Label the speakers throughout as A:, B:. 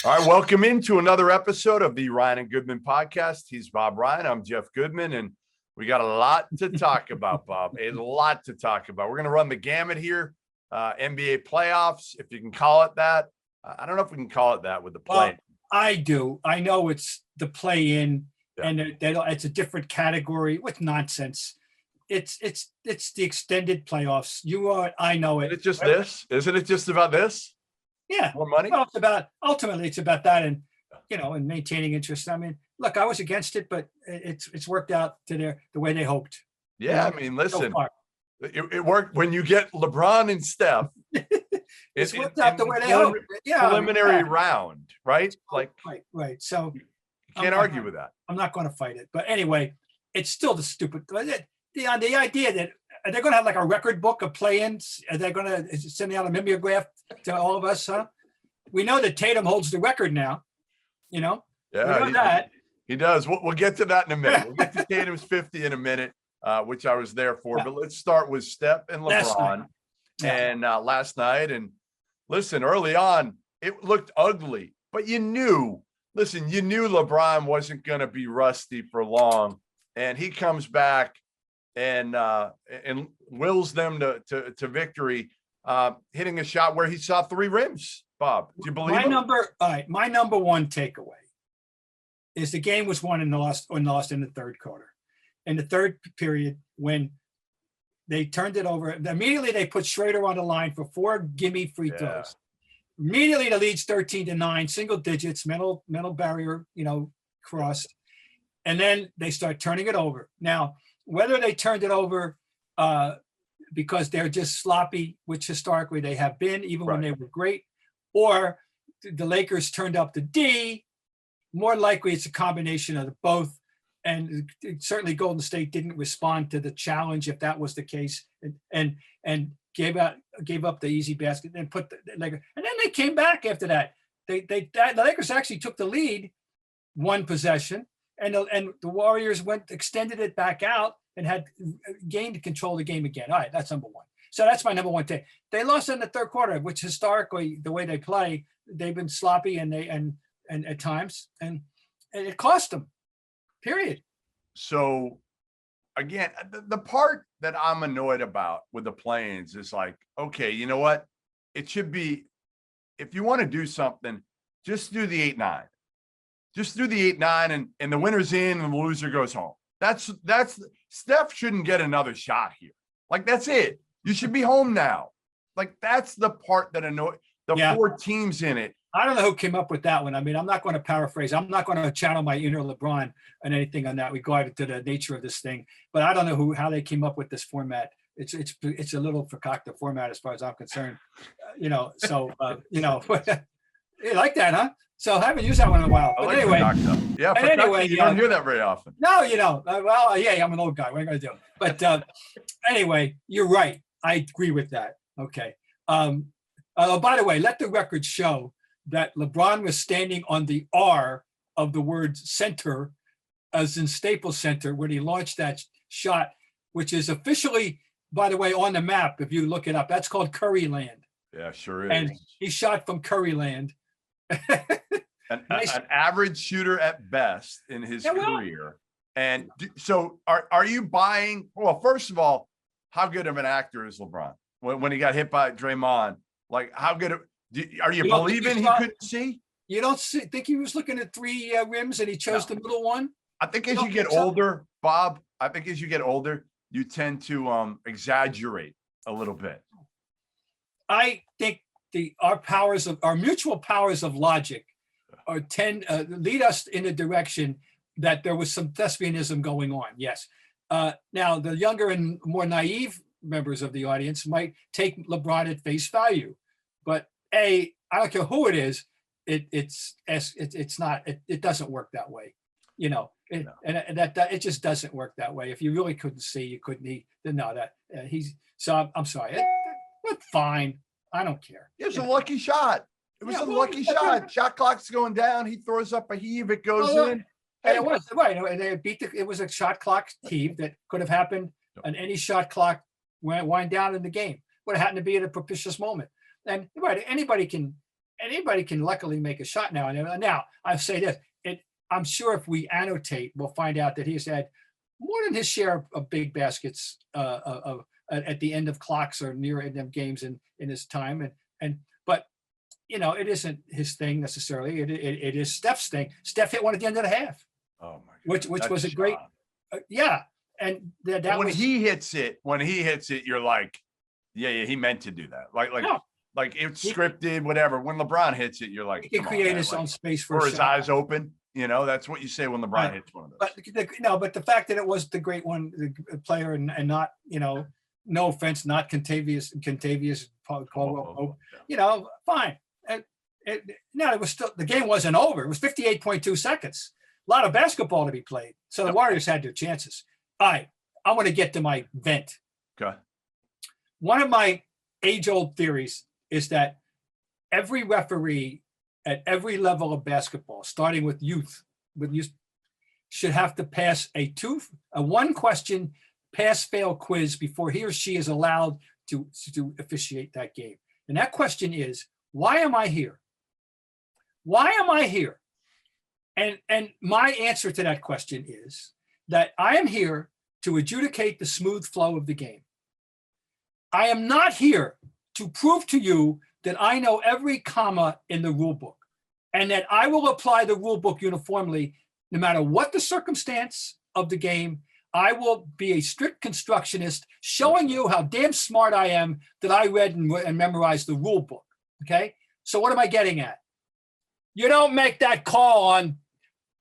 A: All right, welcome into another episode of the Ryan and Goodman podcast. He's Bob Ryan. I'm Jeff Goodman, and we got a lot to talk about, Bob. A lot to talk about. We're going to run the gamut here. NBA playoffs, if you can call it that. I don't know if we can call it that with the play.
B: Well, I do. I know it's the play-in, and it's a different category with nonsense. It's the extended playoffs. I know it.
A: Is it just this? Isn't it just about this?
B: Yeah.
A: More money?
B: Well, ultimately it's about that, and and maintaining interest. I mean, look, I was against it, but it's worked out to the way they hoped.
A: Yeah, I mean, listen, it worked when you get LeBron and Steph.
B: It's worked out the way they hoped. Yeah,
A: preliminary round, right? Like,
B: right. So
A: you can't argue with that.
B: I'm not going to fight it, but anyway, it's still the stupid. The idea that are they going to have like a record book of play-ins? Are they going to send out a mimeograph to all of us? Huh? We know that Tatum holds the record now. Yeah, we know that
A: he does. We'll get to that in a minute. We'll get to Tatum's 50 in a minute, which I was there for. Yeah. But let's start with Steph and LeBron. Last night, and listen, early on, it looked ugly, but you knew LeBron wasn't going to be rusty for long, and he comes back and wills them to victory, hitting a shot where he saw three rims. Bob, do you believe
B: my number one takeaway is the game was won and lost in the third quarter. In the third period, when they turned it over, immediately they put Schrader on the line for 4 gimme free throws. Immediately the lead's 13-9, single digits, mental barrier, crossed. And then they start turning it over. Now, whether they turned it over because they're just sloppy, which historically they have been, even when they were great, or the Lakers turned up the D, more likely it's a combination of both. And certainly Golden State didn't respond to the challenge if that was the case, and gave up the easy basket and put the Lakers. And then they came back after that. The Lakers actually took the lead one possession, and the Warriors extended it back out and had gained control of the game again. All right, that's number one. So that's my number one take. They lost in the third quarter, which historically the way they play, they've been sloppy and at times, and it cost them. Period.
A: So again, the part that I'm annoyed about with the play-ins is like, okay, you know what? It should be, if you want to do something, just do the 8-9. Just do the 8-9 and the winner's in and the loser goes home. That's Steph shouldn't get another shot here. Like, that's it. You should be home now. Like, that's the part that annoys the 4 teams in it.
B: I don't know who came up with that one. I mean, I'm not going to paraphrase. I'm not going to channel my inner LeBron and anything on that regard to the nature of this thing. But I don't know how they came up with this format. It's a little fakakta format as far as I'm concerned. You like that, huh? So I haven't used that one in a while. But anyway,
A: you don't hear that very often.
B: No, I'm an old guy. What am I going to do? But anyway, you're right. I agree with that. Okay. By the way, let the record show that LeBron was standing on the R of the word center, as in Staples Center, when he launched that shot, which is officially, by the way, on the map. If you look it up, that's called Curryland.
A: Yeah, sure is.
B: And he shot from Curryland.
A: An average shooter at best in his career. And so are you buying? Well, first of all, how good of an actor is LeBron? When he got hit by Draymond, like, how good are you believing he couldn't see?
B: You don't think he was looking at 3 rims and he chose the middle one?
A: I think as you get older, Bob, you tend to exaggerate a little bit.
B: I think our mutual powers of logic lead us in a direction that there was some thespianism going on. Yes. Now the younger and more naive members of the audience might take LeBron at face value, but I don't care who it is. It's not. It doesn't work that way. It just doesn't work that way. If you really couldn't see, you couldn't. I'm sorry. But fine. I don't care.
A: It was a lucky shot. It was a lucky shot. Shot clock's going down. He throws up a heave. It goes in.
B: And it was right. They it was a shot clock heave that could have happened on any shot clock wind down in the game. Would have happened to be at a propitious moment. And anybody can anybody can luckily make a shot now and then. Now, I say this, I'm sure if we annotate, we'll find out that he's had more than his share of big baskets at the end of clocks or near end of games in his time. But it isn't his thing necessarily. It is Steph's thing. Steph hit one at the end of the half.
A: Oh my God.
B: Which was a great, yeah. And that
A: when
B: was,
A: he hits it, you're like, yeah, he meant to do that. Like it's scripted, whatever. When LeBron hits it, you're like,
B: he can create his own space for
A: or
B: a
A: his
B: shot.
A: eyes open. That's what you say when LeBron hits one of those.
B: But the fact that it was the great one, the player, and not, no offense, not Contavious Caldwell, fine. It was still, the game wasn't over. It was 58.2 seconds. A lot of basketball to be played. So the Warriors had their chances. All right, I want to get to my vent.
A: Okay.
B: One of my age-old theories is that every referee at every level of basketball, starting with youth, should have to pass a one-question pass-fail quiz before he or she is allowed to officiate that game. And that question is, why am I here? Why am I here? And my answer to that question is that I am here to adjudicate the smooth flow of the game. I am not here to prove to you that I know every comma in the rule book and that I will apply the rule book uniformly no matter what the circumstance of the game. I will be a strict constructionist showing you how damn smart I am that I read and memorized the rule book. Okay. So what am I getting at? You don't make that call on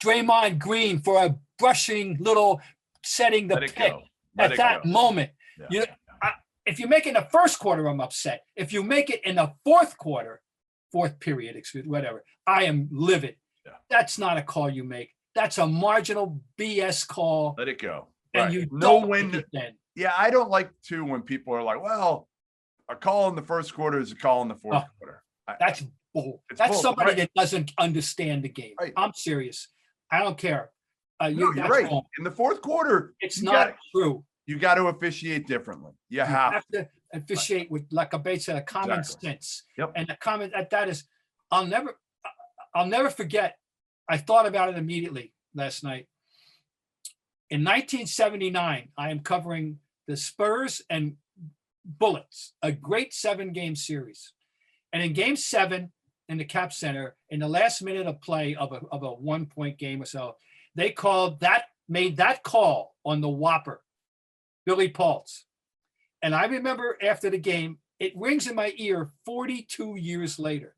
B: Draymond Green for a brushing little setting the pick at that moment. Yeah. If you make it in the first quarter, I'm upset. If you make it in the fourth period, whatever, I am livid. Yeah. That's not a call you make. That's a marginal BS call.
A: Let it go.
B: And
A: right.
B: you don't win it then.
A: Yeah, I don't like to when people are like, well, a call in the first quarter is a call in the fourth quarter.
B: That's bull. That's somebody that doesn't understand the game. Right. I'm serious. I don't care.
A: You're right. Wrong. In the fourth quarter,
B: it's not true.
A: You got to officiate differently. You have
B: to officiate with, like a base of common sense.
A: Yep.
B: And the comment that is, I'll never forget. I thought about it immediately last night. In 1979, I am covering the Spurs and Bullets, a great 7-game series. And in game 7 in the Cap Center, in the last minute of play of a 1-point game or so, they made that call on the Whopper, Billy Paultz. And I remember after the game, it rings in my ear 42 years later.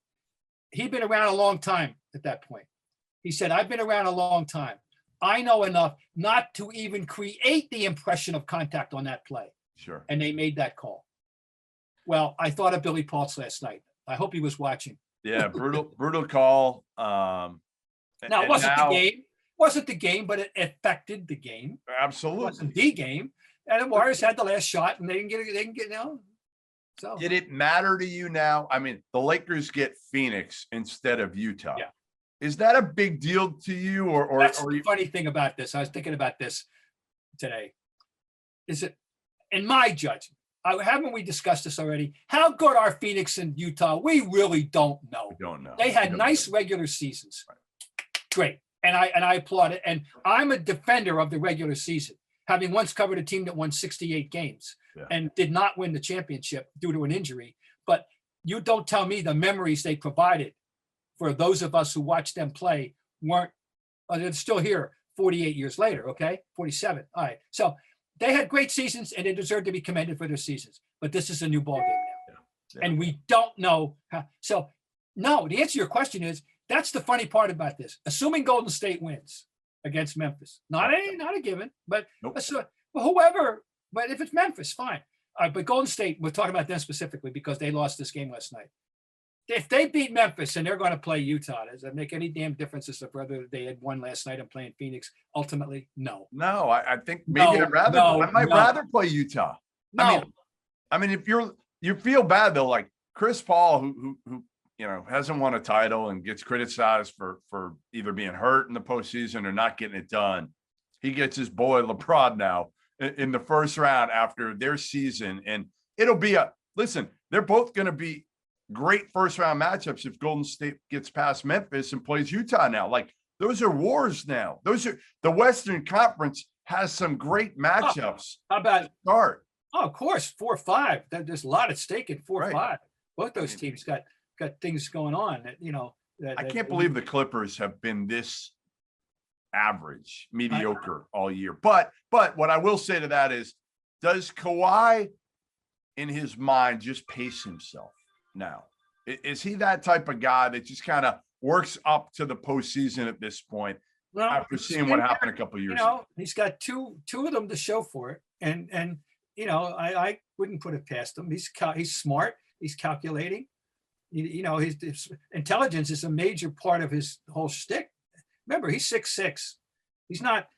B: He'd been around a long time at that point. He said, I've been around a long time. I know enough not to even create the impression of contact on that play.
A: Sure. And
B: they made that call. Well, I thought of Billy Paultz last night. I hope he was watching.
A: Yeah, brutal call.
B: Now, it wasn't the game, but it affected the game.
A: Absolutely.
B: It wasn't the game. And the Warriors had the last shot and they didn't get So
A: did it matter to you now? I mean, the Lakers get Phoenix instead of Utah.
B: Yeah.
A: Is that a big deal to you? Or
B: that's the funny thing about this. I was thinking about this today. Is it, in my judgment, haven't we discussed this already? How good are Phoenix and Utah? We really don't know.
A: We don't know.
B: They had nice regular seasons. Right. Great. And I applaud it. And I'm a defender of the regular season, having once covered a team that won 68 games and did not win the championship due to an injury. But you don't tell me the memories they provided for those of us who watched them play they're still here 48 years later, okay? 47. All right. So they had great seasons and they deserve to be commended for their seasons. But this is a new ballgame now. Yeah. And we don't know how. So, no, the answer to your question is, that's the funny part about this. Assuming Golden State wins against Memphis. Not a given, but whoever, but if it's Memphis, fine. But Golden State, we're talking about them specifically because they lost this game last night. If they beat Memphis and they're going to play Utah, does that make any damn difference as to whether they had won last night and playing Phoenix? Ultimately, no.
A: No, I think maybe I might rather play Utah.
B: No.
A: I mean, if you feel bad though, like Chris Paul, who hasn't won a title and gets criticized for either being hurt in the postseason or not getting it done. He gets his boy LeBron now in the first round after their season, and it'll be listen. They're both going to be great first round matchups if Golden State gets past Memphis and plays Utah now. Like those are wars now. Those are the Western Conference has some great matchups.
B: How about
A: Start.
B: Oh, of course, 4-5. There's a lot at stake in 4-5.
A: Right.
B: Both those teams got things going on that,
A: I can't believe the Clippers have been this average, mediocre all year. But what I will say to that is, does Kawhi in his mind just pace himself now? Is he that type of guy that just kind of works up to the postseason at this point after seeing what happened a couple of years ago?
B: He's got two of them to show for it. And I wouldn't put it past him. He's smart. He's calculating. His intelligence is a major part of his whole shtick. Remember, he's 6'6". He's not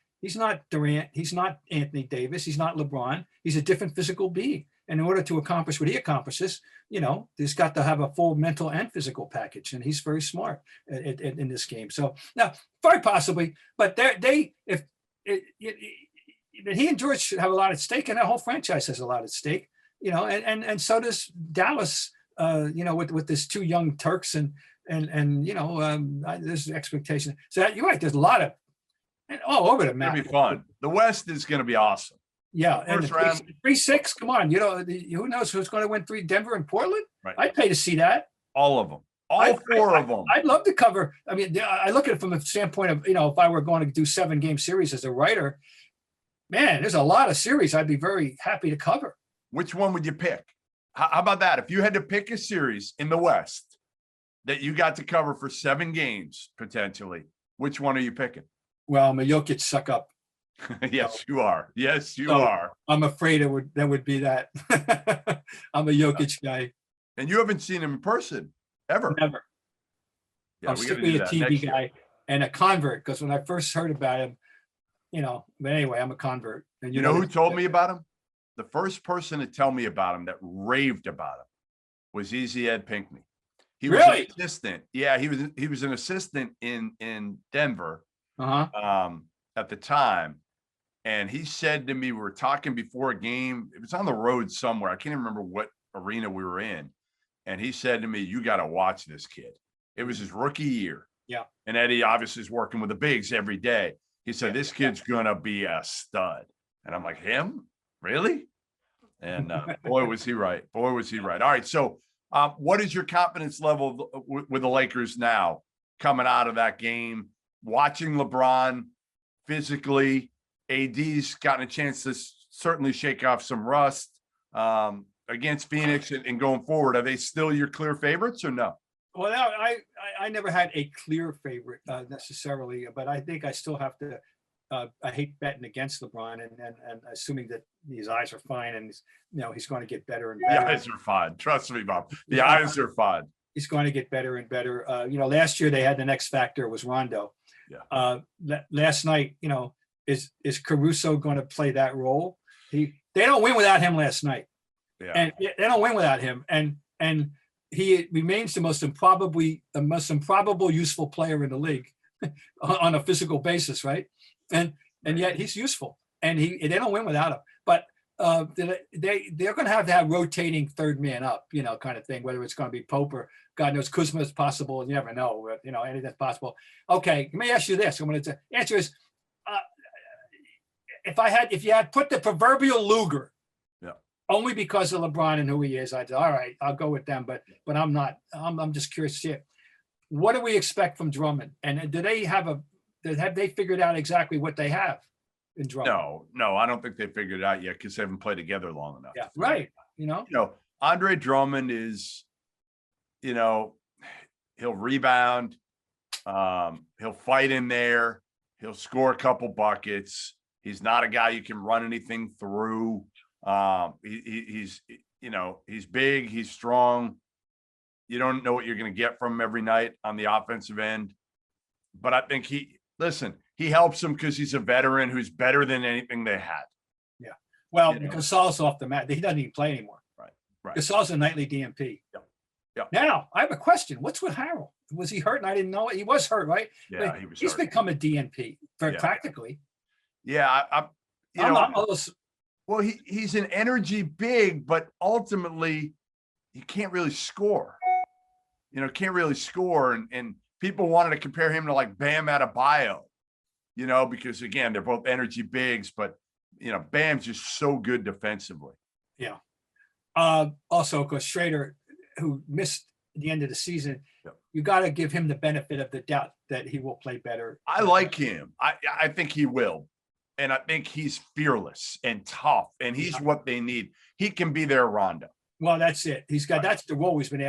B: Durant. He's not Anthony Davis. He's not LeBron. He's a different physical being. And in order to accomplish what he accomplishes, he's got to have a full mental and physical package. And he's very smart in this game. So now, very possibly, but if he and George should have a lot at stake, and that whole franchise has a lot at stake, and so does Dallas, with this two young Turks and there's expectation. So you're right. There's a lot of all over the map.
A: It'll be fun. The West is going to be awesome.
B: Yeah, and
A: First round.
B: 3-6. Come on, who knows who's going to win 3? Denver and Portland.
A: Right.
B: I'd pay to see that.
A: All of them. All four of them.
B: I'd love to cover. I mean, I look at it from the standpoint of if I were going to do 7-game series as a writer, man, there's a lot of series I'd be very happy to cover.
A: Which one would you pick? How about that? If you had to pick a series in the West that you got to cover for 7 games potentially, which one are you picking?
B: Well, I'm a Jokic suck up.
A: Yes, you are. Yes, you are.
B: I'm afraid that would be that. I'm a Jokic guy.
A: And you haven't seen him in person ever.
B: Never.
A: Yeah,
B: I'm strictly a TV guy and a convert, because when I first heard about him, but anyway, I'm a convert. And
A: you know who told me about him? The first person to tell me about him that raved about him was Easy Ed Pinckney. He was an assistant. Yeah, he was an assistant in Denver at the time. And he said to me, we were talking before a game. It was on the road somewhere. I can't even remember what arena we were in. And he said to me, you got to watch this kid. It was his rookie year.
B: Yeah.
A: And Eddie obviously is working with the bigs every day. He said, this kid's going to be a stud. And I'm like, him? Really? And boy, was he right. Boy, was he right. All right. So what is your confidence level with the Lakers now coming out of that game, watching LeBron physically? AD's gotten a chance to certainly shake off some rust against Phoenix and going forward. Are they still your clear favorites or no?
B: Well, I never had a clear favorite necessarily, but I think I still have to. I hate betting against LeBron and assuming that his eyes are fine and he's going to get better and better.
A: The eyes are fine. Trust me, Bob. The eyes are fine.
B: He's going to get better and better. Last year they had the next factor was Rondo.
A: Yeah.
B: Last night, is Caruso going to play that role? They don't win without him last night.
A: Yeah.
B: And they don't win without him. And he remains the most improbable useful player in the league on a physical basis, right? And yet he's useful, and they don't win without him. But they're going to have rotating third man up, kind of thing. Whether it's going to be Pope or God knows Kuzma is possible. You never know, anything's possible. Okay, let me ask you this. I'm going to answer is, if you had put the proverbial Luger, only because of LeBron and who he is, I'd say, all right, I'll go with them. But I'm not. I'm just curious to see it. What do we expect from Drummond? And do they have they figured out exactly what they have in Drummond?
A: No, I don't think they figured it out yet because they haven't played together long enough.
B: Yeah, right.
A: Andre Drummond is, he'll rebound, he'll fight in there, he'll score a couple buckets. He's not a guy you can run anything through. He's big, he's strong. You don't know what you're going to get from him every night on the offensive end. But I think he helps them because he's a veteran who's better than anything they had.
B: Yeah. Well, Gasol's off the mat. He doesn't even play anymore.
A: Right.
B: Gasol's a nightly DMP.
A: Yeah.
B: Now, I have a question. What's with Harrell? Was he hurt and I didn't know it? He was hurt, right?
A: Yeah,
B: but
A: he was
B: he's
A: hurt.
B: become a DNP very practically.
A: Yeah. Well, he's an energy big, but ultimately he can't really score. can't really score. And people wanted to compare him to like Bam Adebayo, because again, they're both energy bigs, but Bam's just so good defensively.
B: Yeah. Also, because Schrader, who missed the end of the season,
A: Yep.
B: you got to give him the benefit of the doubt that he will play better.
A: I like him. I think he will. And I think he's fearless and tough, and he's what they need. He can be their Rondo.
B: Well, that's it. He's got
A: Right.
B: that's the role he's been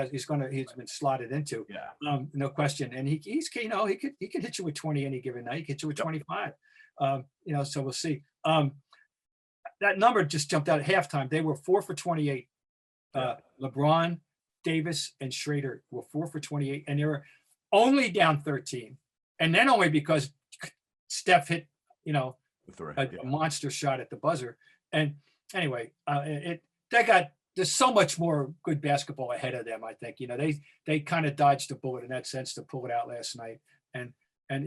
B: slotted into.
A: Yeah.
B: No question. And he could hit you with 20 any given night. He could hit you with 25. So we'll see. That number just jumped out at halftime. They were 4 for 28. LeBron, Davis, and Schrader were 4 for 28, and they were only down 13. And then only because Steph hit, a monster shot at the buzzer. And anyway, there's so much more good basketball ahead of them. I think, they kind of dodged a bullet in that sense to pull it out last night. And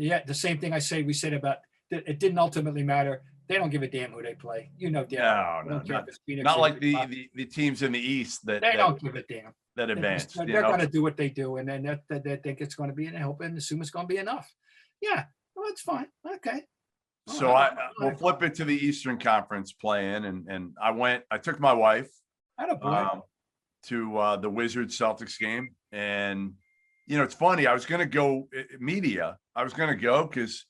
B: yet the same thing we said about it didn't ultimately matter. They don't give a damn who they play.
A: No, not like the teams in the East that
B: they don't give a damn.
A: That advance.
B: They're going to do what they do, and then they think it's going to be, and hope and assume it's going to be enough. Yeah, well, that's fine. Okay.
A: So we'll flip it to the Eastern Conference play-in, and I took my wife to the Wizards Celtics game, and it's funny. I was going to go media. I was going to go because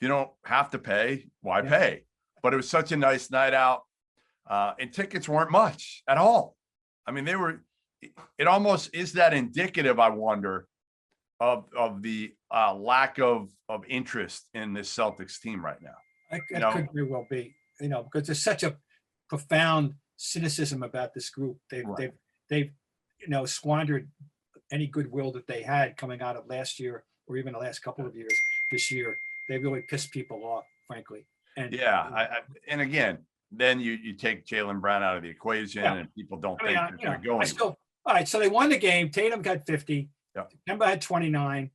A: if you don't have to pay, why pay? But it was such a nice night out, and tickets weren't much at all. I mean, it almost is that indicative, I wonder, of the lack of interest in this Celtics team right now.
B: It could very well be, because there's such a profound cynicism about this group. They've squandered any goodwill that they had coming out of last year or even the last couple of years. This year, they really pissed people off, frankly. And
A: and again, then you take Jaylen Brown out of the equation, and people don't think they're going to go.
B: All right, so they won the game. Tatum got 50. Kemba had 29.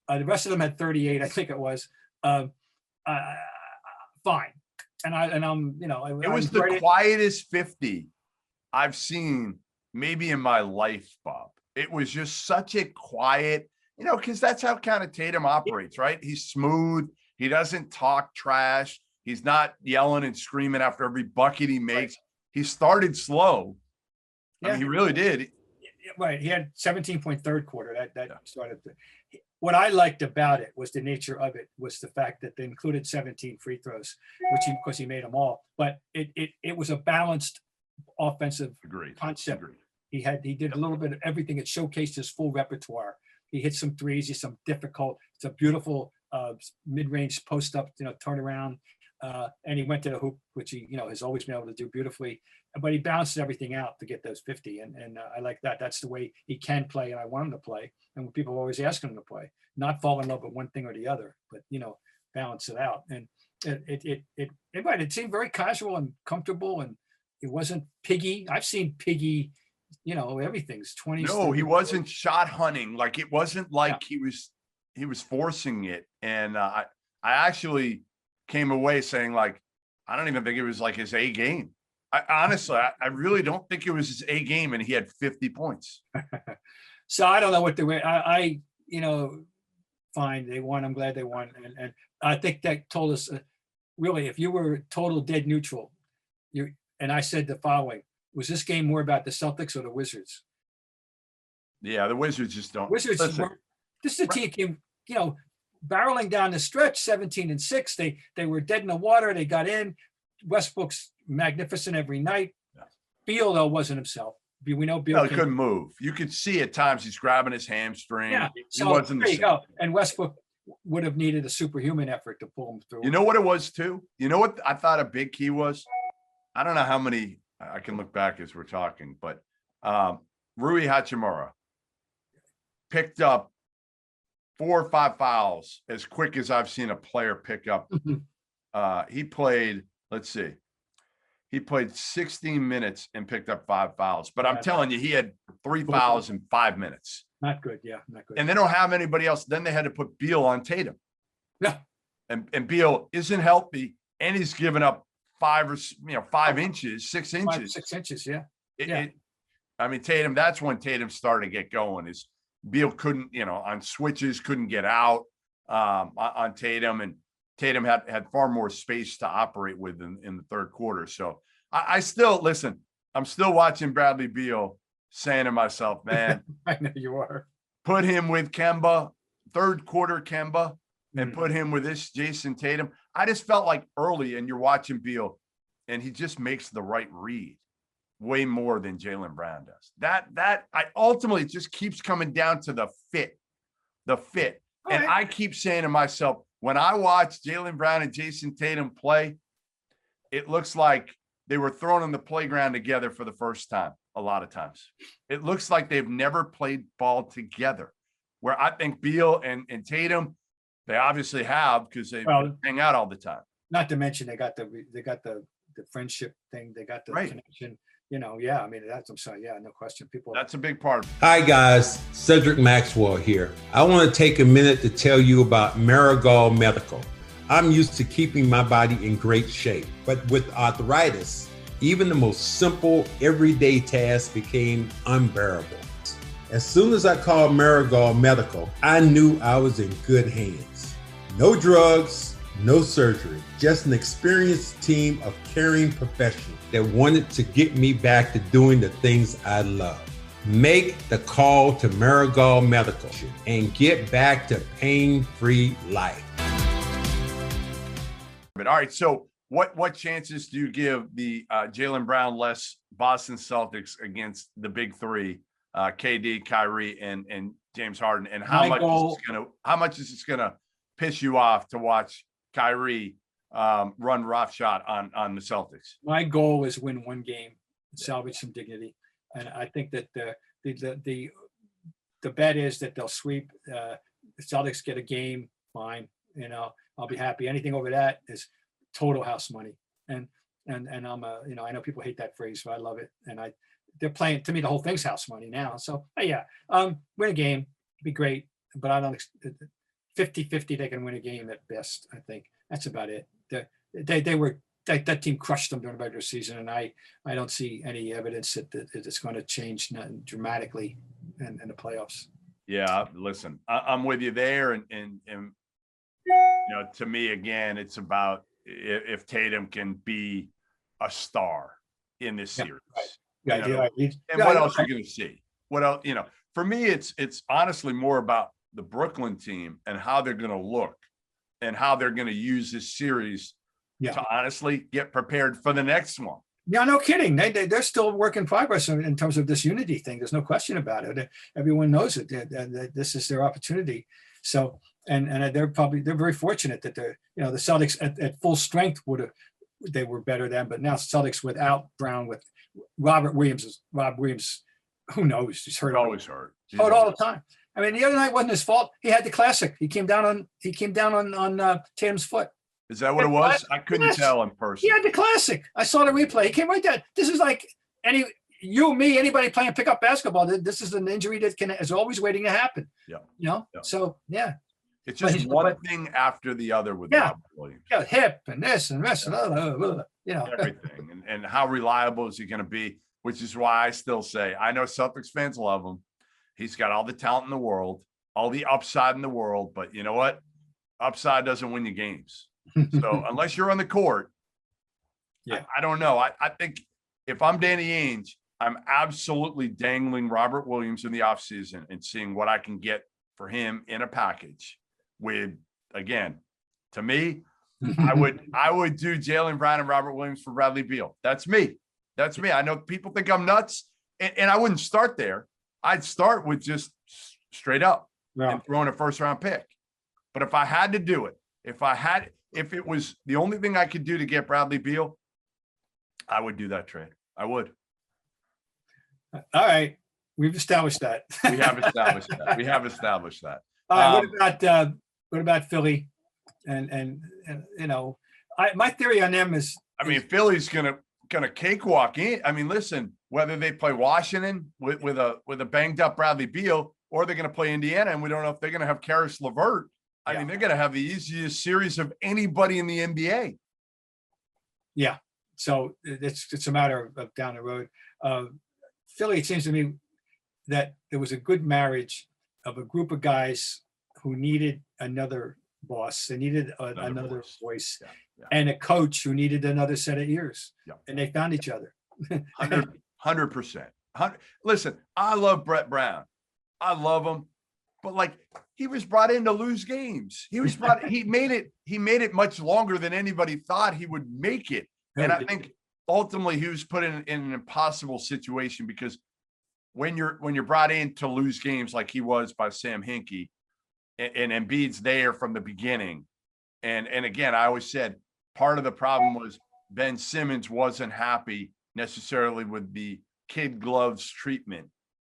B: The rest of them had 38, I think it was. Fine. It was the quietest 50 I've seen maybe in my life, Bob. It was just such a quiet, because that's how kind of Tatum operates, right? He's smooth. He doesn't talk trash. He's not yelling and screaming after every bucket he makes. Right. He started slow. I mean, he really did. Right. He had 17-point third quarter. That started. What I liked about it was the nature of it, was the fact that they included 17 free throws, because he made them all. But it was a balanced offensive concept. He did a little bit of everything. It showcased his full repertoire. He hit some threes. He's some difficult. It's a beautiful mid-range post up, turnaround. And he went to the hoop, which he, has always been able to do beautifully. But he balanced everything out to get those 50. And I like that. That's the way he can play, and I want him to play. And when people always ask him to play, not fall in love with one thing or the other, but, balance it out. And it seemed very casual and comfortable, and it wasn't piggy. I've seen piggy, everything's 20.
A: No, he wasn't shot hunting. Like, it wasn't like he was forcing it. And I actually came away saying, like, I don't even think it was like his A game. Honestly, I really don't think it was his A game, and he had 50 points.
B: So I don't know what fine, they won. I'm glad they won. And I think that told us, really, if you were total dead neutral, and I said the following: was this game more about the Celtics or the Wizards?
A: Yeah, the Wizards just don't.
B: Wizards, this is a team came, barreling down the stretch, 17-6. They were dead in the water. They got in. Westbrook's magnificent every night. Yeah. Beal, though, wasn't himself. We know Beal
A: couldn't move. You could see at times he's grabbing his hamstring.
B: Yeah, so there you go. And Westbrook would have needed a superhuman effort to pull him through.
A: You know what it was too? You know what I thought a big key was? I don't know how many, I can look back as we're talking, but Rui Hachimura picked up 4 or 5 fouls as quick as I've seen a player pick up. He played, let's see, he played 16 minutes and picked up 5 fouls. But I'm telling you, he had 3 fouls in 5 minutes.
B: Not good. Yeah, not good.
A: And they don't have anybody else. Then they had to put Beal on Tatum.
B: Yeah.
A: And Beal isn't healthy, and he's given up 5 inches, 6 inches.
B: 6 inches, yeah.
A: I mean, Tatum, that's when Tatum started to get going, is Beal couldn't, on switches, couldn't get out on Tatum, and Tatum had far more space to operate with in the third quarter. So I still listen. I'm still watching Bradley Beal, saying to myself, man,
B: I know you are.
A: put him with Kemba, third quarter Kemba, and put him with this Jason Tatum. I just felt like early, and you're watching Beal, and he just makes the right read way more than Jaylen Brown does. That I ultimately, it just keeps coming down to the fit. And I keep saying to myself, when I watch Jaylen Brown and Jason Tatum play, it looks like they were thrown on the playground together for the first time. A lot of times it looks like they've never played ball together, where I think Beal and Tatum, they obviously have, because they hang out all the time.
B: Not to mention they got the friendship thing. They got the connection. Yeah. I mean, I'm sorry. Yeah, no question.
A: That's a big part.
C: Hi guys, Cedric Maxwell here. I want to take a minute to tell you about Marigold Medical. I'm used to keeping my body in great shape, but with arthritis, even the most simple everyday tasks became unbearable. As soon as I called Marigold Medical, I knew I was in good hands. No drugs, no surgery, just an experienced team of caring professionals that wanted to get me back to doing the things I love. Make the call to Marigold Medical and get back to pain-free life.
A: All right, so what chances do you give the Jaylen Brown less Boston Celtics against the big three, KD, Kyrie, and James Harden? And how much is this gonna piss you off to watch Kyrie run roughshod on the Celtics?
B: My goal is win one game, salvage some dignity, and I think that the bet is that they'll sweep. The Celtics get a game, fine. I'll be happy. Anything over that is total house money. And I'm I know people hate that phrase, but I love it. And they're playing, to me, the whole thing's house money now. So win a game, be great. But I don't 50-50, they can win a game at best. I think that's about it. That team crushed them during the regular season, and I don't see any evidence that it's going to change dramatically in the playoffs.
A: Yeah, listen, I'm with you there, and to me, again, it's about if Tatum can be a star in this series.
B: Right.
A: And what else are you going to see? What else? For me, it's honestly more about the Brooklyn team and how they're going to look and how they're going to use this series to honestly get prepared for the next one.
B: Yeah, no kidding. They're still work in progress in terms of this unity thing. There's no question about it. Everyone knows it. This is their opportunity. So, and they're very fortunate that the Celtics at full strength they were better than, but now Celtics without Brown, with Rob Williams, who knows? He's hurt.
A: Always hurt.
B: Hurt all the time. I mean, the other night wasn't his fault. He had the classic. He came down on Tatum's foot.
A: Is that what it was? I couldn't tell in person.
B: He had the classic. I saw the replay. He came right down. This is like anybody playing pickup basketball. This is an injury that is always waiting to happen.
A: Yeah.
B: So yeah.
A: It's just one thing after the other with Rob Williams.
B: Yeah, hip and this and rest,
A: everything. And how reliable is he going to be? Which is why I still say, I know Celtics fans love him. He's got all the talent in the world, all the upside in the world. But you know what? Upside doesn't win you games. So unless you're on the court, I don't know. I think if I'm Danny Ainge, I'm absolutely dangling Robert Williams in the offseason and seeing what I can get for him in a package with, again, to me, I would do Jaylen Brown and Robert Williams for Bradley Beal. That's me. I know people think I'm nuts, and I wouldn't start there. I'd start with just straight up and throwing a first round pick. But if I had to do it, if it was the only thing I could do to get Bradley Beal, I would do that trade. I would.
B: All right. We've established that.
A: We have established that.
B: What about Philly? And my theory on them is,
A: Philly's gonna cakewalk in. Listen, whether they play Washington with a banged up Bradley Beal, or they're gonna play Indiana, and we don't know if they're gonna have Karis LeVert. They're gonna have the easiest series of anybody in the NBA.
B: Yeah. So it's a matter of down the road. Philly, it seems to me that there was a good marriage of a group of guys who needed another boss. They needed another
A: voice.
B: voice,
A: Yeah, yeah.
B: and a coach who needed another set of ears.
A: Yeah.
B: And they found each other.
A: 100%. Listen, I love Brett Brown. I love him, but like he was brought in to lose games. He made it much longer than anybody thought he would make it. And I think ultimately he was put in an impossible situation, because when you're brought in to lose games like he was by Sam Hinkie, and Embiid's there from the beginning. And again, I always said part of the problem was Ben Simmons wasn't happy necessarily with the kid gloves treatment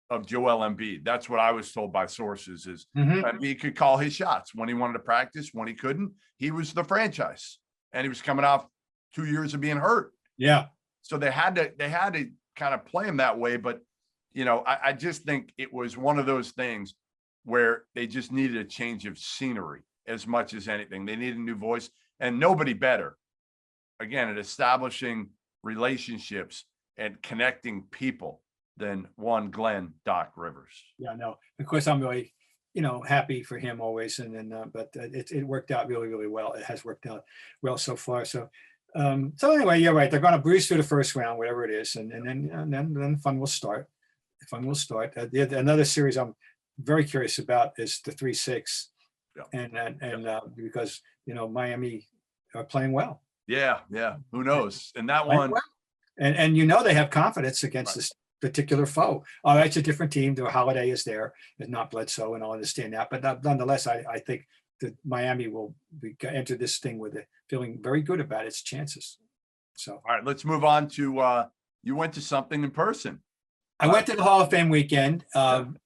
A: of Joel Embiid. That's what I was told by sources is Embiid could call his shots when he wanted to practice, when he couldn't. He was the franchise, and he was coming off 2 years of being hurt.
B: Yeah.
A: So they had to kind of play him that way. But, you know, I just think it was one of those things where they just needed a change of scenery as much as anything. They needed a new voice, and nobody better, again, at establishing relationships and connecting people than one Glenn Doc Rivers.
B: Yeah, no, of course, I'm really, happy for him always. And then, but it worked out really, really well. It has worked out well so far. So anyway, you're right. They're going to breeze through the first round, whatever it is. And then fun will start. Another series I'm very curious about is the 3-6.
A: Yeah.
B: Because, Miami are playing well.
A: Yeah. Who knows? And that one.
B: And they have confidence against this particular foe. Oh, it's a different team. The Holiday is there, is not Bledsoe, and I'll understand that. But nonetheless, I think that Miami will enter this thing with it feeling very good about its chances. So,
A: all right, let's move on to you went to something in person.
B: I went to the Hall of Fame weekend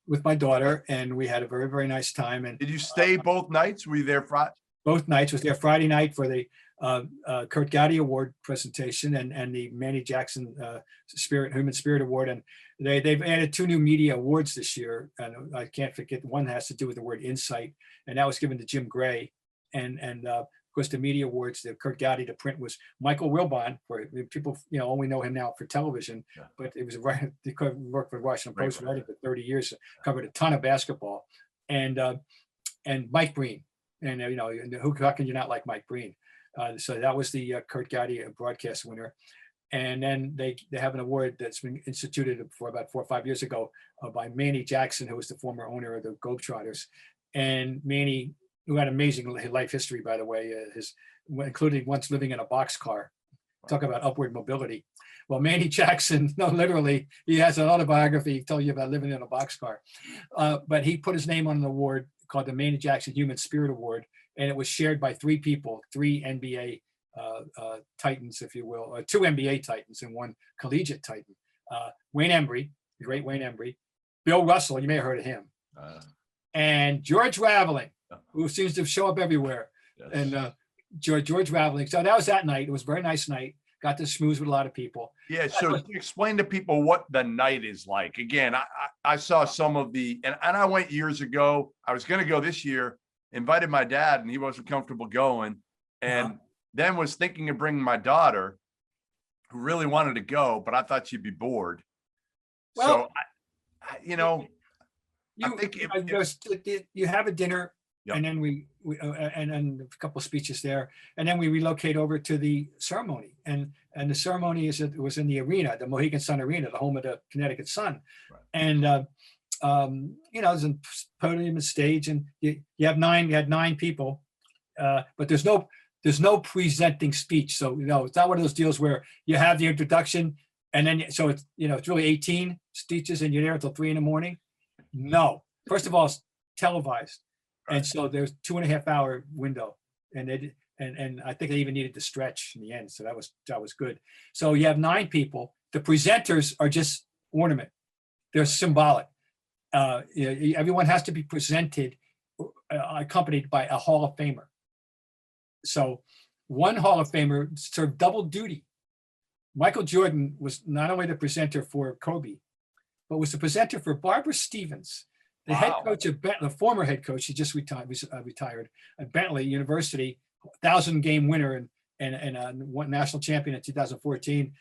B: with my daughter, and we had a very, very nice time. And
A: did you stay both nights? Were you there Friday?
B: Both nights. Was there Friday night for the Kurt Gowdy Award presentation and the Manny Jackson Human Spirit Award. And they've added 2 new media awards this year. And I can't forget, one has to do with the word insight, and that was given to Jim Gray. And of course, the media awards, the Kurt Gowdy, the print was Michael Wilbon, where people, only know him now for television, but it was he worked for Washington Post writing for 30 years, covered a ton of basketball, and Mike Breen. And, how can you not like Mike Breen? So that was the Kurt Gowdy broadcast winner. And then they have an award that's been instituted for about 4 or 5 years ago by Manny Jackson, who was the former owner of the Globetrotters. And Manny, who had amazing life history, by the way, including once living in a boxcar. Talk about upward mobility. Well, Manny Jackson, no, literally, he has an autobiography telling you about living in a boxcar. But he put his name on an award called the Manny Jackson Human Spirit Award. And it was shared by 3 people, 3 NBA titans, if you will, 2 NBA titans and 1 collegiate titan. Wayne Embry, the great Wayne Embry, Bill Russell, you may have heard of him, and George Raveling, who seems to show up everywhere.
A: Yes.
B: And George Raveling. So that was that night. It was a very nice night. Got to schmooze with a lot of people.
A: Yeah. So explain to people what the night is like. Again, I saw some of the, and I went years ago. I was going to go this year. Invited my dad, and he wasn't comfortable going, and then was thinking of bringing my daughter, who really wanted to go, but I thought she'd be bored.
B: Well,
A: so I think
B: you have a dinner,
A: Yep.
B: and then we and a couple of speeches there, and then we relocate over to the ceremony, and the ceremony was in the arena, the Mohegan Sun Arena, the home of the Connecticut Sun,
A: Right.
B: and there's a podium and stage, and you had 9 people, but there's no presenting speech. So, it's not one of those deals where you have the introduction and then, so it's, it's really 18 speeches and you're there until 3 a.m. No, first of all, it's televised. And so there's 2.5 hour window, and I think they even needed to stretch in the end. So that was good. So you have 9 people. The presenters are just ornament. They're symbolic. Everyone has to be presented, accompanied by a Hall of Famer. So one Hall of Famer served double duty. Michael Jordan was not only the presenter for Kobe, but was the presenter for Barbara Stevens, the head coach of Bentley, the former head coach. He just retired at Bentley University, 1,000-game winner and one national champion in 2014.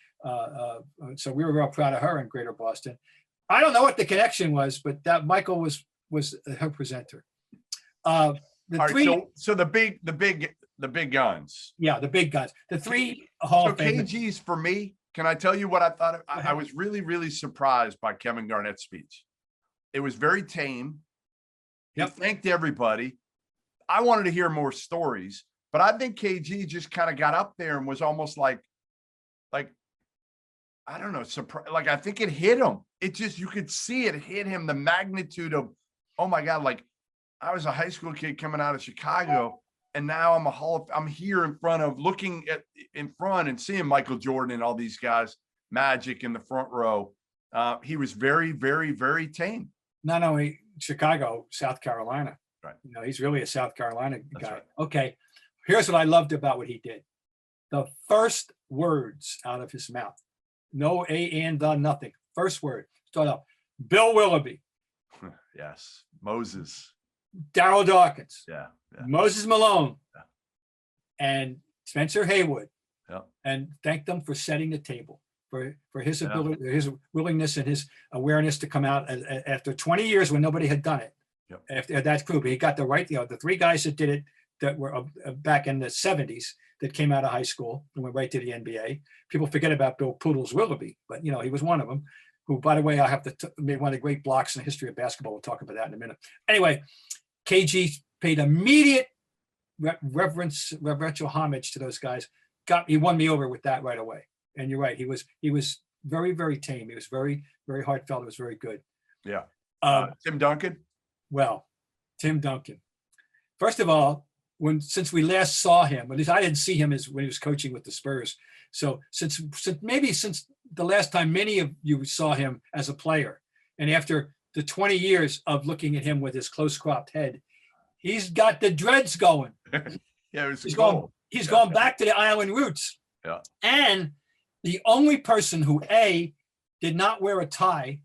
B: So we were real proud of her in Greater Boston. I don't know what the connection was, but that Michael was was her presenter. The
A: All right,
B: three,
A: so the big guns.
B: yeah, the big guys, the three Hall
A: So
B: of Fame.
A: KG's for me. Can I tell you what I thought? I was really, really surprised by Kevin Garnett's speech. It was very tame.
B: Yep.
A: He thanked everybody. I wanted to hear more stories, but I think KG just kind of got up there and was almost like, I don't know, surprised. Like, I think it hit him. It just, you could see it hit him, the magnitude of, oh my God, like I was a high school kid coming out of Chicago, and now I'm here in front of in front and seeing Michael Jordan and all these guys, Magic in the front row. He was very, very, very tame.
B: Not only Chicago, South Carolina.
A: Right.
B: You know, he's really a South Carolina
A: That's
B: guy.
A: right.
B: Okay. Here's what I loved about what he did. The first words out of his mouth, no A and the nothing. First word, start off. Bill Willoughby,
A: Yes. Moses.
B: Darryl Dawkins,
A: Yeah. Yeah.
B: Moses Malone,
A: Yeah.
B: and Spencer Haywood,
A: Yeah.
B: and thank them for setting the table, for his
A: Yeah.
B: ability, his willingness, and his awareness to come out after 20 years when nobody had done it.
A: Yep.
B: After that group, he got the right, the three guys that did it that were back in the 70s that came out of high school and went right to the NBA. People forget about Bill Poodles Willoughby, but you know, he was one of them. Who, by the way, I have made one of the great blocks in the history of basketball. We'll talk about that in a minute. Anyway, KG paid immediate reverential homage to those guys. He won me over with that right away. And you're right, he was very, very tame. He was very, very heartfelt. It was very good.
A: Yeah.
B: Um,
A: Tim Duncan.
B: Well, Tim Duncan. First of all, since we last saw him, at least I didn't see him when he was coaching with the Spurs. So since the last time many of you saw him as a player, and after the 20 years of looking at him with his close cropped head, he's got the dreads going.
A: Yeah, it was
B: He's
A: cool.
B: gone back to the island roots.
A: Yeah.
B: And the only person who did not wear a tie,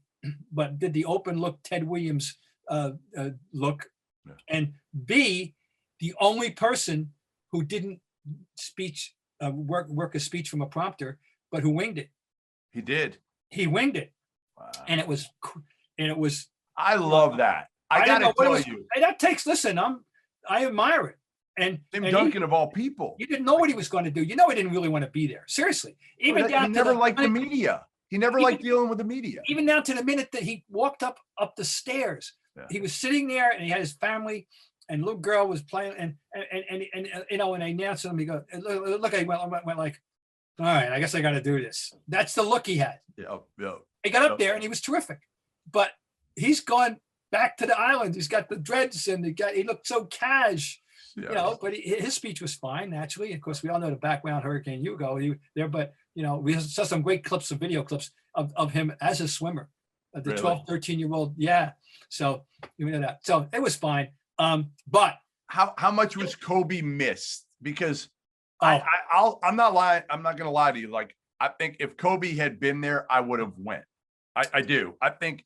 B: but did the open look Ted Williams look,
A: Yeah.
B: and B, the only person who didn't work a speech from a prompter, but who winged it.
A: He did.
B: He winged it,
A: Wow.
B: and it was.
A: I love that. I
B: didn't know
A: gotta
B: what it
A: tell
B: was.
A: you,
B: Hey, that takes. Listen, I admire it, and
A: Tim
B: and
A: Duncan of all people.
B: you didn't know what he was going to do. You know, he didn't really want to be there. Seriously, even
A: He
B: down to
A: never
B: the,
A: liked the media. He never
B: Even-
A: liked dealing with the media.
B: even down to the minute that he walked up the stairs.
A: Yeah.
B: He was sitting there, and he had his family, and little girl was playing, and you know, when they announced him, he goes, look, I went like, all right, I guess I got to do this. That's the look he had.
A: Yeah, yeah.
B: He got up
A: Yep.
B: there, and he was terrific, but he's gone back to the island. He's got the dreads, and he looked so cash.
A: Yeah.
B: You know, but his speech was fine, naturally. Of course, we all know the background Hurricane Hugo there, but you know, we saw some great video clips of him as a swimmer, the
A: Really?
B: 12, 13-year-old. Yeah. So you know that. So it was fine. But
A: How much was Kobe missed? Because
B: oh,
A: I'm not lying. I'm not gonna lie to you. Like, I think if Kobe had been there, I would have went. I do. I think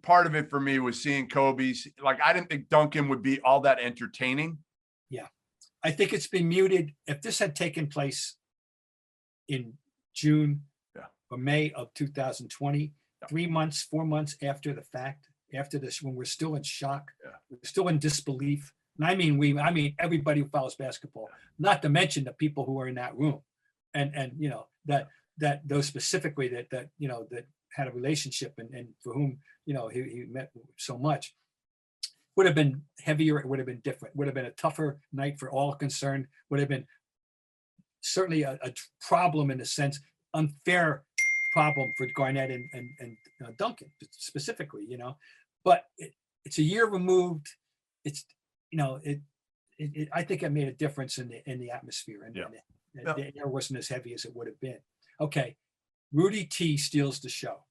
A: part of it for me was seeing Kobe's. Like, I didn't think Duncan would be all that entertaining.
B: I think it's been muted. If this had taken place in June
A: Yeah.
B: or May of 2020,
A: Yeah.
B: 3 months, 4 months after the fact, after this, when we're still in shock,
A: Yeah.
B: we're still in disbelief. And I mean everybody who follows basketball, not to mention the people who are in that room, and you know that those specifically that you know that had a relationship and for whom you know he met so much. Would have been heavier. It would have been different. Would have been a tougher night for all concerned. Would have been certainly a problem in a sense, unfair problem for Garnett and Duncan specifically. You know, but it's a year removed. It's you know I think it made a difference in the atmosphere, and,
A: Yeah.
B: and the air wasn't as heavy as it would have been. Okay, Rudy T steals the show.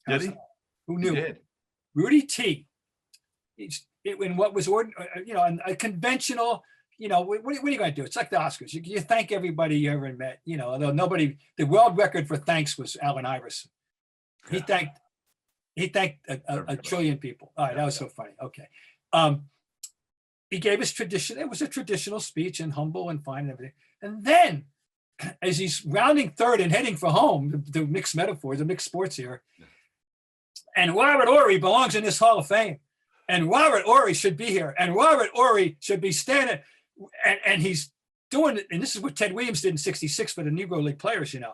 A: Did
B: How's
A: he?
B: that? Who
A: He
B: knew?
A: did.
B: Rudy T. In what was you know, a conventional, you know, what are you going to do? It's like the Oscars. You thank everybody you ever met, you know, although the world record for thanks was Allen Iverson. He
A: Yeah.
B: thanked a trillion people. All right, that was so funny. Okay. He gave his tradition. It was a traditional speech and humble and fine and everything. And then as he's rounding third and heading for home, the mixed metaphors, the mixed sports here, and Robert Ory belongs in this Hall of Fame. And Robert Ory should be here. And Robert Ory should be standing. And he's doing it. And this is what Ted Williams did in '66 for the Negro League players, you know.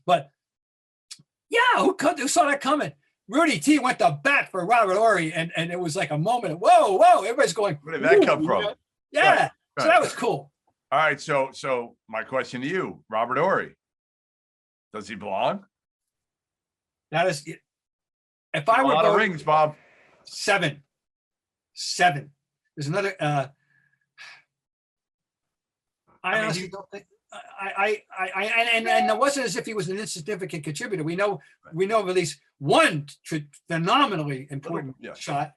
B: But yeah, who saw that coming? Rudy T went to bat for Robert Ory, and it was like a moment of, whoa, everybody's going,
A: Where did that come
B: "Ooh,"
A: from?
B: you know? Yeah.
A: Right,
B: So
A: right.
B: that was cool.
A: All right. So my question to you, Robert Ory, does he belong?
B: That is, if I
A: A
B: were
A: lot of
B: voting,
A: rings, Bob.
B: 7. There's another. I
A: mean,
B: honestly don't think. And it wasn't as if he was an insignificant contributor. We know of at least one phenomenally important
A: Yeah.
B: shot,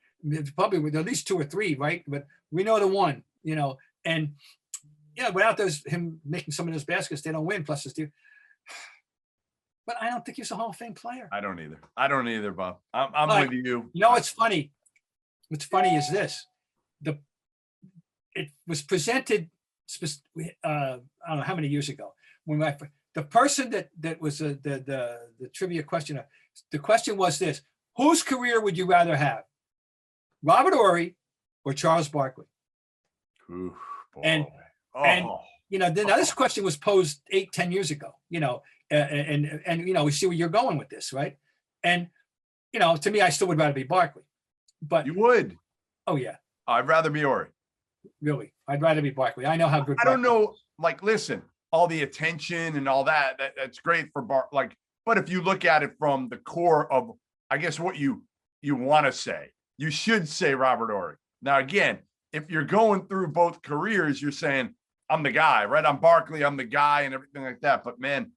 B: probably with at least 2 or 3, right? But we know the one, you know, and yeah, without him making some of those baskets, they don't win. Plus, but I don't think he's a Hall of Fame player.
A: I don't either, Bob. I'm
B: Like,
A: with you.
B: You know what's funny? What's funny is this: it was presented. I don't know how many years ago when the person that was the trivia question. The question was this: whose career would you rather have, Robert Ory or Charles Barkley?
A: Ooh, boy.
B: And- You know, now this question was posed 8-10 years ago. You know, and you know, we see where you're going with this, right? And you know, to me, I still would rather be Barkley. But
A: you would.
B: oh yeah,
A: I'd rather be Ory.
B: really, I'd rather be Barkley. I know how good.
A: I don't
B: Barkley
A: know. Like, listen, all the attention and all that's great for but if you look at it from the core of, I guess, what you want to say, you should say Robert Ory. Now, again, if you're going through both careers, you're saying, I'm the guy, right? I'm Barkley, I'm the guy and everything like that. But man,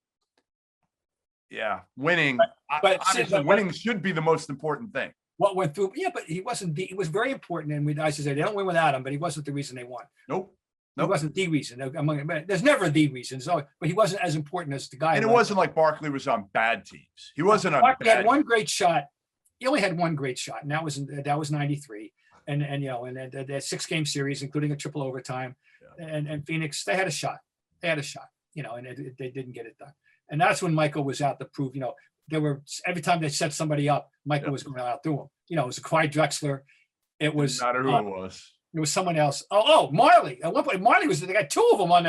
A: yeah, winning,
B: but
A: obviously winning should be the most important thing.
B: What went through? Yeah, but he wasn't. He was very important, and I should say they don't win without him. But he wasn't the reason they won.
A: Nope.
B: He wasn't the reason. There's never the reason. So, but he wasn't as important as the guy.
A: And it wasn't like Barkley was on bad teams. He wasn't on
B: Barkley
A: bad
B: had one great shot. He only had one great shot, and that was '93. And you know, and that 6-game series, including a triple overtime, and Phoenix, they had a shot. You know, and they didn't get it done. And that's when Michael was out to prove. You know, there were every time they set somebody up, Michael was going out through him. You know, it was Clyde Drexler. It was
A: not who it was.
B: It was someone else. Oh, Marley. At one point, Marley was. They got 2 of them on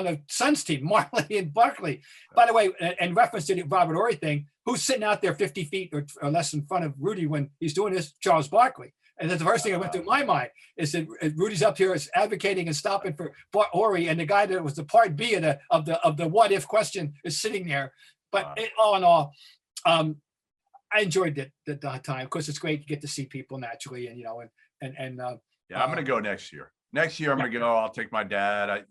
B: the Suns team, Marley and Barkley. By the way, in reference to the Robert Ory thing, who's sitting out there 50 feet or less in front of Rudy when he's doing this? Charles Barkley. And that's the first thing that went through my mind is that Rudy's up here is advocating and stopping for Ory, and the guy that was the part B of the what if question is sitting there. But all in all, I enjoyed the time. Of course, it's great to get to see people naturally, and you know, and
A: yeah, I'm going to go next year. Next year, I'm going to go. I'll take my dad.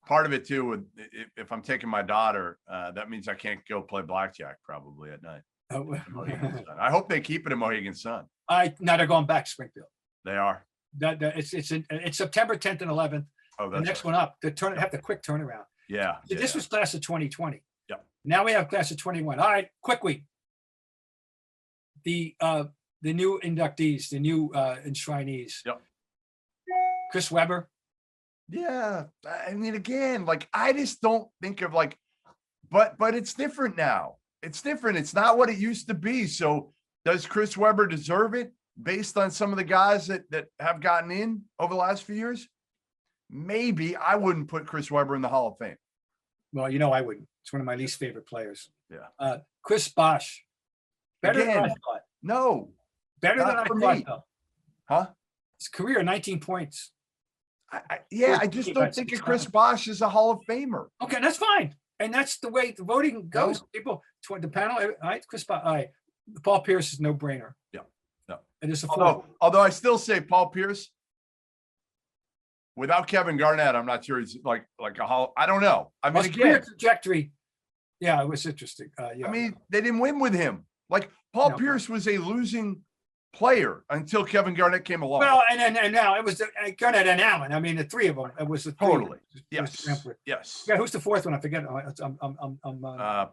A: Part of it too, with if I'm taking my daughter, that means I can't go play blackjack probably at night. I hope they keep it in Mohegan Sun.
B: Now they're going back to Springfield.
A: They are.
B: It's September 10th and 11th.
A: Oh,
B: The
A: that's
B: next
A: right.
B: one up. Have the quick turnaround.
A: Yeah.
B: This was class of 2020.
A: Yep.
B: Now we have class of 21. All right, quickly. The new inductees, the new enshrinees.
A: Yep.
B: Chris Webber.
A: Yeah. I mean, again, like, I just don't think of like, but it's different now. It's different. It's not what it used to be. So does Chris Webber deserve it based on some of the guys that have gotten in over the last few years? Maybe. I wouldn't put Chris Webber in the Hall of Fame.
B: Well, you know I wouldn't. It's one of my least favorite players.
A: Yeah.
B: Chris Bosh. Better than I
A: Again,
B: thought.
A: No.
B: Better than I
A: not for
B: thought,
A: me.
B: though.
A: Huh?
B: His career, 19 points.
A: I just don't think of Chris Bosh as a Hall of Famer.
B: Okay, that's fine. And that's the way the voting goes.
A: No.
B: People, the panel, all right, Chris Bosh, all right. Paul Pierce is no brainer.
A: Yeah. No.
B: And it's a 4.
A: Although I still say Paul Pierce, without Kevin Garnett, I'm not sure he's like a Hall. I don't know. I mean,
B: His career
A: again,
B: trajectory. Yeah, it was interesting. Yeah.
A: I mean, they didn't win with him. Like, Paul
B: No.
A: Pierce was a losing player until Kevin Garnett came along.
B: Well, and now it was Garnett and Allen. I mean, the 3 of them. It was the 3.
A: Totally.
B: It was
A: Yes.
B: Trampler.
A: Yes.
B: Yeah, who's the 4th one? I forget.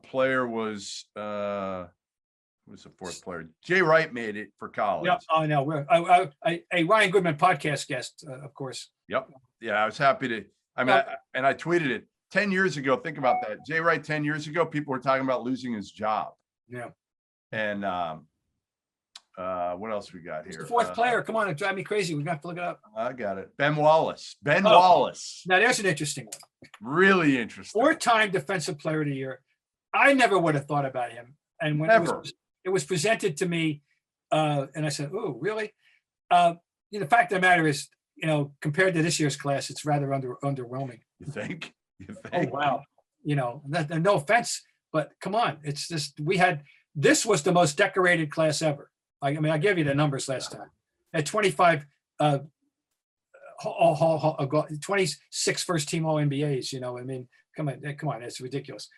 A: Player was who was the 4th player? Jay Wright made it for college.
B: Yeah, I know. We're a Ryan Goodman podcast guest, of course.
A: Yep. Yeah, I was happy to. I mean, I tweeted it 10 years ago. Think about that. Jay Wright 10 years ago, people were talking about losing his job.
B: Yeah.
A: And What else we got
B: Who's
A: here?
B: the fourth player? Come on, it drive me crazy. We're gonna have to look it up.
A: I got it. Ben Wallace. Ben
B: Oh.
A: Wallace.
B: Now there's an interesting one.
A: Really interesting.
B: 4-time defensive player of the year. I never would have thought about him. And when
A: Never.
B: it was presented to me, and I said, "Oh, really?" The fact of the matter is, compared to this year's class, it's rather underwhelming.
A: You think? You
B: Oh
A: think?
B: wow! No offense, but come on, it's just this was the most decorated class ever. I mean, I gave you the numbers last time. At 25, 26 first team All NBAs. I mean, come on, it's ridiculous.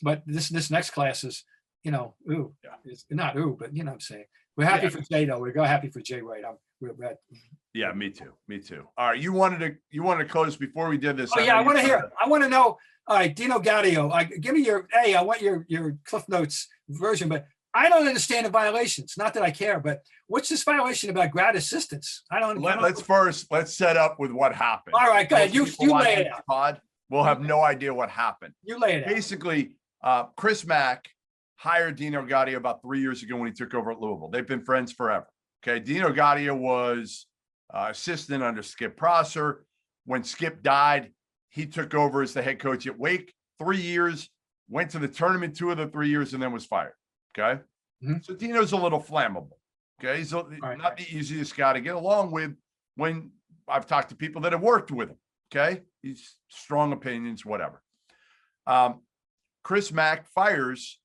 B: But this next class is, ooh,
A: Yeah.
B: it's not ooh, but you know what I'm saying. We're happy for Jay though. We're happy for Jay Wright. We're
A: Yeah, me too. Me too. All right. You wanted to close before we did this.
B: Oh yeah,
A: know
B: I want to
A: you-
B: hear. I want to know. All right, Dino Gaudio. Give me I want your Cliff Notes version, but I don't understand the violations. Not that I care, but what's this violation about grad assistants? I don't.
A: Let's set up with what happened.
B: All right, go ahead.
A: Most people
B: You lay
A: watching
B: it
A: this
B: out.
A: pod will have no idea what happened.
B: You lay it out.
A: Basically, Chris Mack hired Dino Gaudio about 3 years ago when he took over at Louisville. They've been friends forever. Okay, Dino Gaudio was assistant under Skip Prosser. When Skip died, he took over as the head coach at Wake. 3 years, went to the tournament 2 of the 3 years, and then was fired. Okay,
B: Mhm.
A: So Dino's a little flammable. Okay, he's not the easiest guy to get along with. When I've talked to people that have worked with him. Okay, he's strong opinions, whatever. Chris Mack fires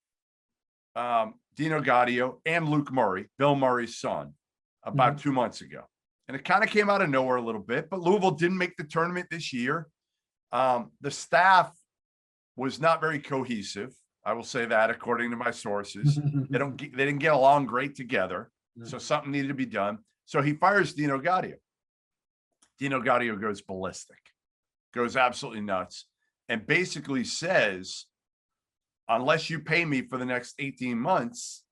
A: Dino Gaudio and Luke Murray, Bill Murray's son, about 2 months ago. And it kind of came out of nowhere a little bit, but Louisville didn't make the tournament this year. The staff was not very cohesive. I will say that according to my sources. They didn't get along great together. So something needed to be done. So he fires Dino Gaudio. Dino Gaudio goes ballistic, goes absolutely nuts, and basically says, unless you pay me for the next 18 months,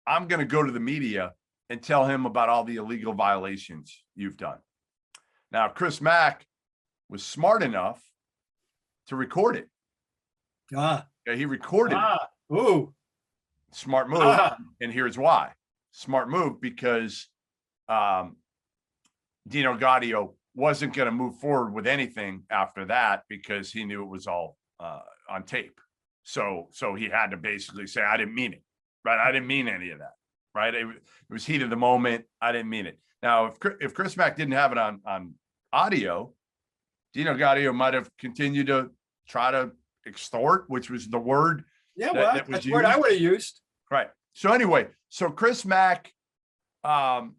A: I'm going to go to the media and tell him about all the illegal violations you've done. Now, Chris Mack was smart enough to record it. Okay, he recorded it.
B: Ooh.
A: Smart move. And here's why. Smart move because Dino Gaudio wasn't going to move forward with anything after that because he knew it was all on tape. So he had to basically say, I didn't mean it, right? I didn't mean any of that, right? It was heat of the moment. I didn't mean it. Now, if Chris Mack didn't have it on audio, Dino Gaudio might have continued to try to extort, which was the word.
B: Yeah,
A: that was
B: that's the word I
A: used.
B: would have used.
A: Right. So anyway, Chris Mack, Dino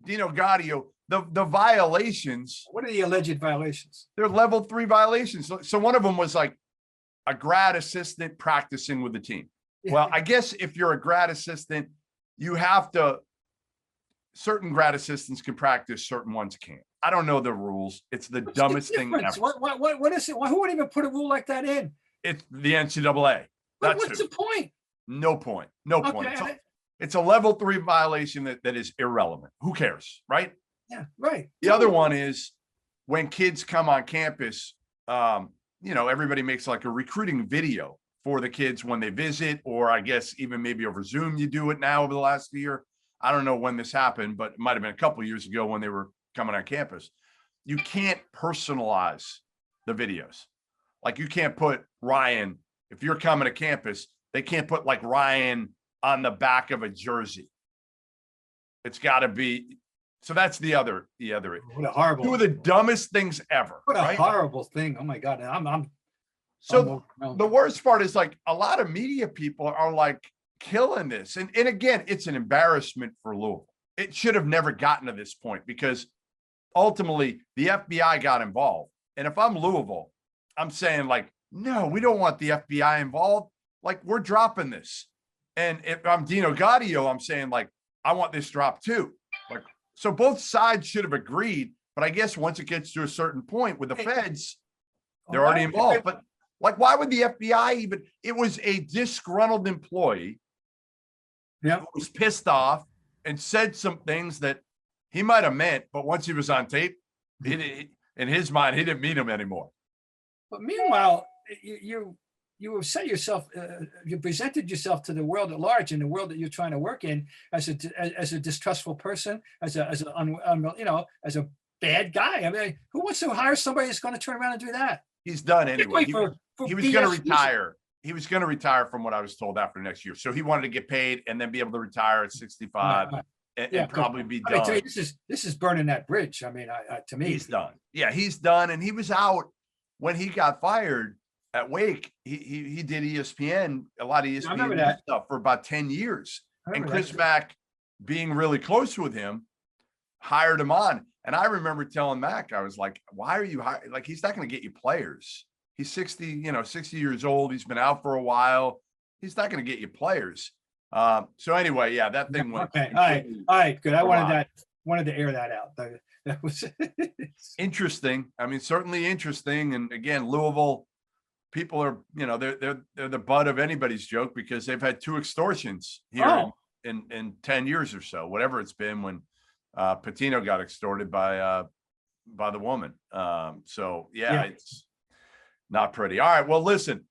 A: Gaudio, the violations,
B: What are the alleged violations?
A: they're level 3 violations. So one of them was like a grad assistant practicing with the team. Well, I guess if you're a grad assistant, you have to, certain grad assistants can practice, certain ones can't. I don't know the rules. It's the
B: What's
A: dumbest
B: the
A: thing
B: difference?
A: ever.
B: What is it? Who would even put a rule like that in?
A: It's the NCAA. That's
B: What's
A: who.
B: the point?
A: No point. No point.
B: Okay.
A: It's a level 3 violation that is irrelevant. Who cares, right?
B: Yeah, right.
A: The other one is when kids come on campus, everybody makes like a recruiting video for the kids when they visit, or I guess even maybe over Zoom, you do it now over the last year. I don't know when this happened, but it might've been a couple of years ago when they were coming on campus. You can't personalize the videos. Like you can't put Ryan, if you're coming to campus, they can't put like Ryan on the back of a jersey. It's gotta be, so that's the other.
B: What a horrible.
A: Two of the dumbest things ever.
B: What a
A: right?
B: horrible thing. Oh my God.
A: So the worst part is like a lot of media people are like killing this. And again, it's an embarrassment for Louisville. It should have never gotten to this point because ultimately the FBI got involved. And if I'm Louisville, I'm saying like, no, we don't want the FBI involved. Like we're dropping this. And if I'm Dino Gaudio, I'm saying like, I want this dropped too. Like, so both sides should have agreed. But I guess once it gets to a certain point with the feds, they're already involved. But like, why would the FBI even? It was a disgruntled employee who was pissed off and said some things that he might have meant, but once he was on tape, in his mind, he didn't mean them anymore.
B: But meanwhile, you you have set yourself, you presented yourself to the world at large, in the world that you're trying to work in, as a distrustful person, as a as a bad guy. I mean, who wants to hire somebody that's going to turn around and do that?
A: He's done anyway.
B: Particularly
A: He
B: for
A: was going to
B: BS reasons.
A: retire. He was going to retire from what I was told after next year. So he wanted to get paid and then be able to retire at 65
B: Right.
A: and
B: Yeah,
A: probably be
B: I mean,
A: done.
B: this is burning that bridge. I mean, to me,
A: He's done. Yeah, he's done. And he was out when he got fired at Wake. He did ESPN, a lot of
B: I remember
A: ESPN
B: that.
A: stuff for about 10 years.
B: I
A: And
B: remember
A: Chris
B: that.
A: Mack, being really close with him, hired him on. And I remember telling Mack, I was like, why are you hiring? Like, he's not going to get you players. He's 60 years old. He's been out for a while. He's not going to get you players. So anyway, yeah, that thing went.
B: Okay, all right, good. I
A: awry.
B: wanted to air that out. That was
A: Interesting. I mean, certainly interesting. And again, Louisville people are, they're the butt of anybody's joke because they've had 2 extortions here
B: Oh.
A: in 10 years or so, whatever it's been, when Patino got extorted by the woman. So yeah, it's not pretty. All right. Well, listen,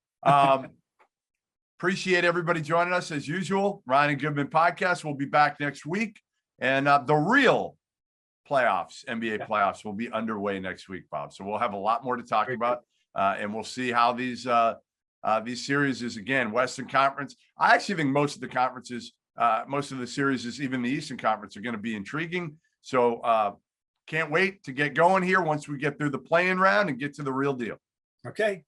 A: appreciate everybody joining us as usual. Ryan and Goodman podcast. We'll be back next week, and the real playoffs, NBA playoffs, will be underway next week, Bob. So we'll have a lot more to talk about, and we'll see how these series is. Again, Western Conference. I actually think most of the conferences, most of the series, even the Eastern Conference, are going to be intriguing. So can't wait to get going here once we get through the play-in round and get to the real deal.
B: okay.